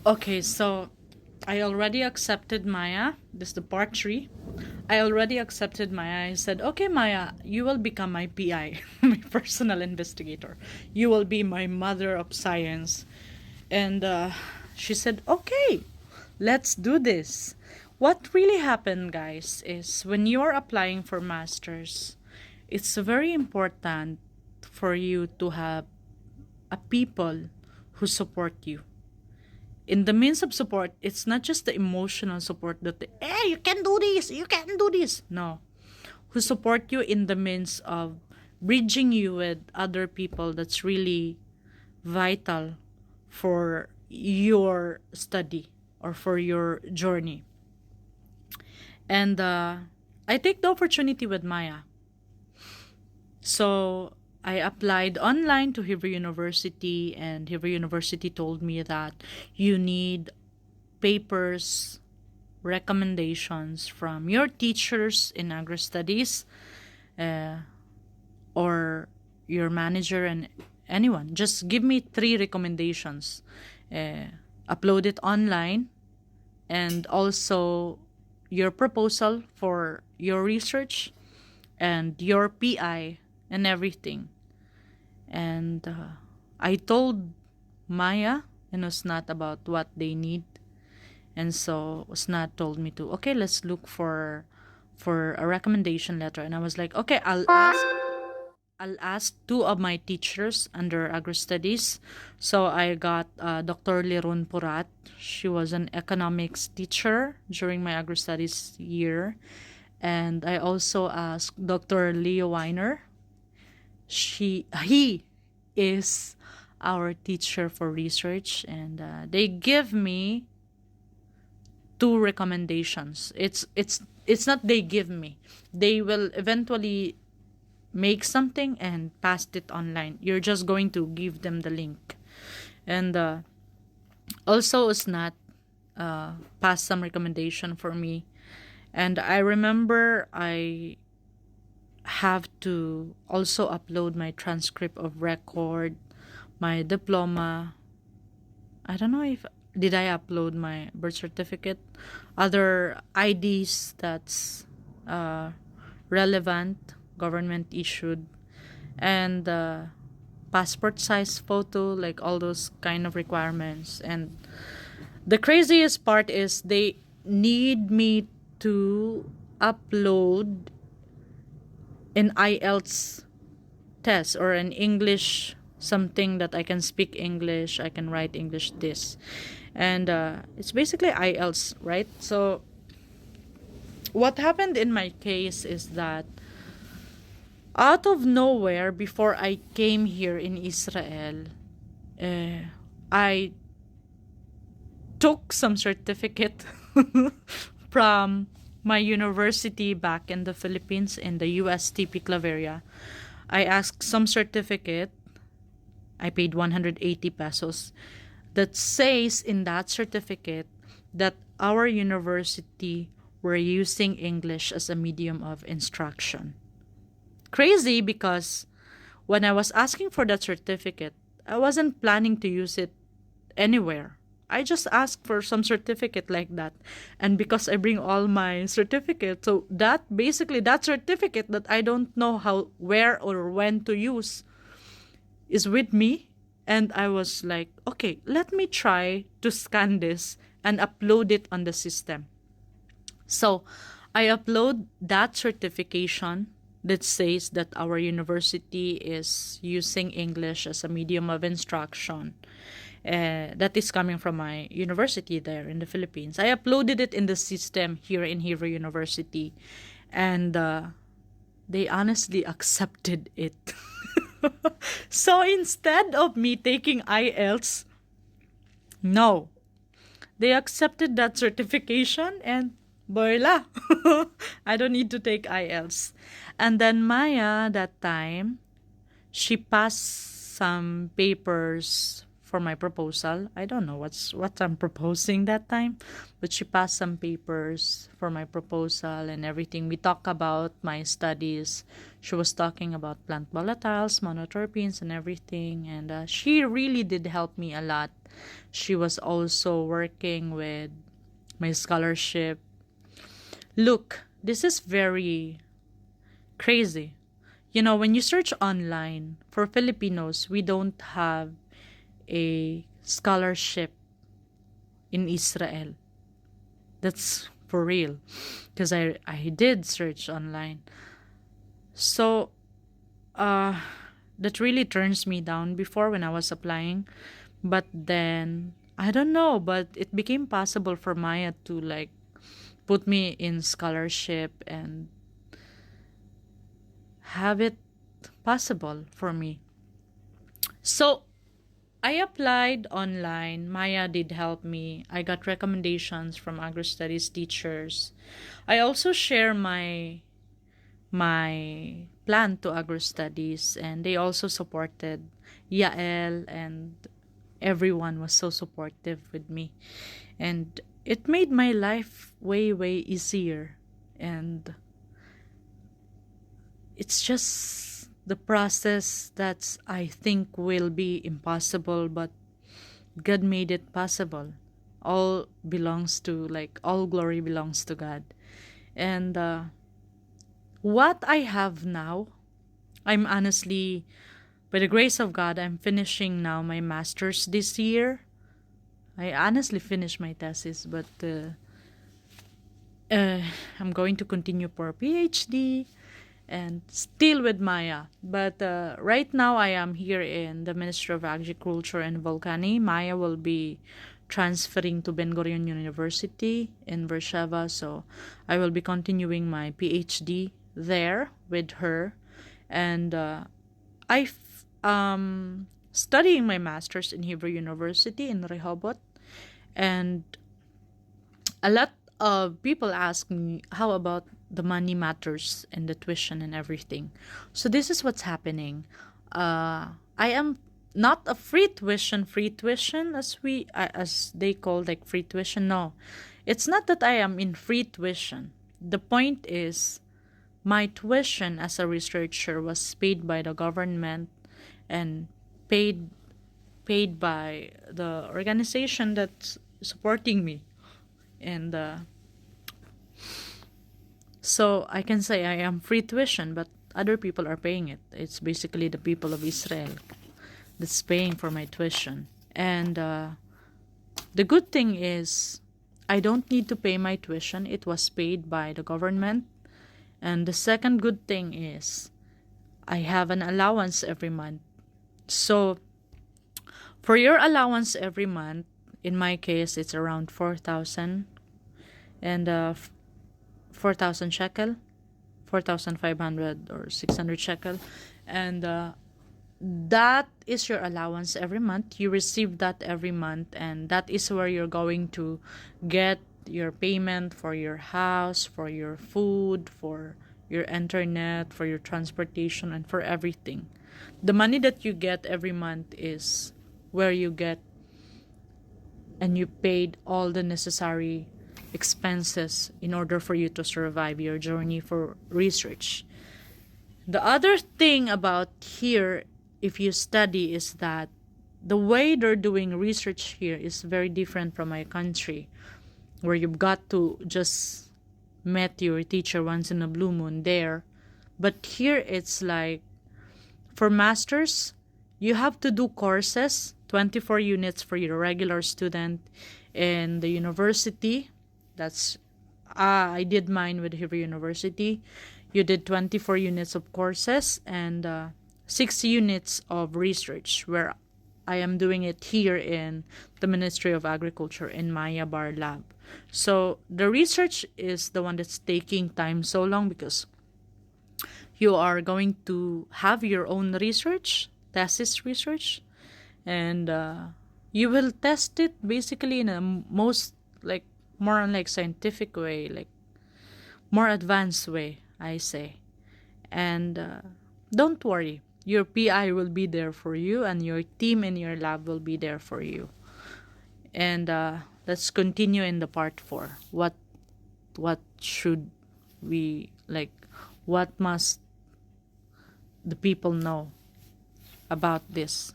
Okay, so I already accepted Maya. This is the part three. I already accepted Maya. I said, okay, Maya, you will become my PI, my personal investigator. You will be my mother of science. And she said, okay, let's do this. What really happened, guys, is when you're applying for masters, it's very important for you to have a people who support you. In the means of support, it's not just the emotional support that, hey, you can do this, you can do this. No. Who support you in the means of bridging you with other people that's really vital for your study or for your journey. And I take the opportunity with Maya. So I applied online to Hebrew University, and Hebrew University told me that you need papers, recommendations from your teachers in Agrostudies, uh, or your manager and anyone. Just give me three recommendations. Upload it online, and also your proposal for your research and your PI and everything. And I told Maya and Usnat about what they need. And so Usnat told me to, okay, let's look for a recommendation letter. And I was like, okay, I'll ask two of my teachers under Agri-Studies. So I got Dr. Lerun Purat. She was an economics teacher during my Agri-Studies year. And I also asked Dr. Leo Weiner. He is our teacher for research, and they give me two recommendations. It's not they give me. They will eventually make something and pass it online. You're just going to give them the link. And also Usnat passed some recommendation for me. And I remember I have to also upload my transcript of record, my diploma. I don't know if did I upload my birth certificate, other IDs that's uh, relevant, government issued, and passport size photo, like all those kind of requirements. And the craziest part is they need me to upload an IELTS test or an English, something that I can speak English, I can write English, this. And it's basically IELTS, right? So what happened in my case is that out of nowhere, before I came here in Israel, I took some certificate from my university back in the Philippines in the USTP Claveria. I asked some certificate. I paid 180 pesos. That says in that certificate that our university were using English as a medium of instruction. Crazy, because when I was asking for that certificate, I wasn't planning to use it anywhere. I just asked for some certificate like that. And because I bring all my certificates, so that basically that certificate that I don't know how, where, or when to use is with me. And I was like, okay, let me try to scan this and upload it on the system. So I upload that certification that says that our university is using English as a medium of instruction. That is coming from my university there in the Philippines. I uploaded it in the system here in Hebrew University, and they honestly accepted it. So instead of me taking IELTS, no, they accepted that certification, and voila, I don't need to take IELTS. And then Maya, that time, she passed some papers for my proposal. I don't know what I'm proposing that time, but she passed some papers for my proposal and everything. We talked about my studies. She was talking about plant volatiles, monoterpenes, and everything, and she really did help me a lot. She was also working with my scholarship. Look, this is very crazy. You know, when you search online for Filipinos, we don't have a scholarship in Israel. That's for real. Because I did search online. So, that really turns me down before when I was applying. But then, I don't know, but it became possible for Maya to like put me in scholarship and have it possible for me. So I applied online. Maya did help me. I got recommendations from Agrostudies teachers. I also share my plan to Agrostudies, and they also supported. Yael and everyone was so supportive with me, and it made my life way easier. And it's just the process that I think will be impossible, but God made it possible. All glory belongs to God. And what I have now, I'm honestly, by the grace of God, I'm finishing now my master's this year. I honestly finished my thesis, but I'm going to continue for PhD and still with Maya. But right now I am here in the Ministry of Agriculture and Volcanic. Maya will be transferring to Ben Gurion University in Beersheba, so I will be continuing my PhD there with her. And I'm studying my master's in Hebrew University in Rehoboth. And a lot of people ask me, how about the money matters and the tuition and everything? So this is what's happening. I am not a free tuition as they call like free tuition. No, it's not that I am in free tuition. The point is, my tuition as a researcher was paid by the government and paid by the organization that's supporting me. And so I can say I am free tuition, but other people are paying it. It's basically the people of Israel that's paying for my tuition. And the good thing is, I don't need to pay my tuition. It was paid by the government. And the second good thing is, I have an allowance every month. So for your allowance every month, in my case, it's around 4,000 and 4,000 shekel, 4,500 or 600 shekel. And that is your allowance every month. You receive that every month, and that is where you're going to get your payment for your house, for your food, for your internet, for your transportation, and for everything. The money that you get every month is where you get and you paid all the necessary expenses in order for you to survive your journey for research. The other thing about here, if you study, is that the way they're doing research here is very different from my country, where you've got to just met your teacher once in a blue moon there. But here it's like, for masters, you have to do courses, 24 units for your regular student. In the university, that's I did mine with Hebrew University. You did 24 units of courses and 6 units of research, where I am doing it here in the Ministry of Agriculture in Maya Bar Lab. So the research is the one that's taking time so long, because you are going to have your own research, thesis research, and you will test it basically in a most like more on like scientific way, like more advanced way, I say. And don't worry, Your PI will be there for you, and your team in your lab will be there for you. And let's continue in the part 4. What should we like? What must the people know about this?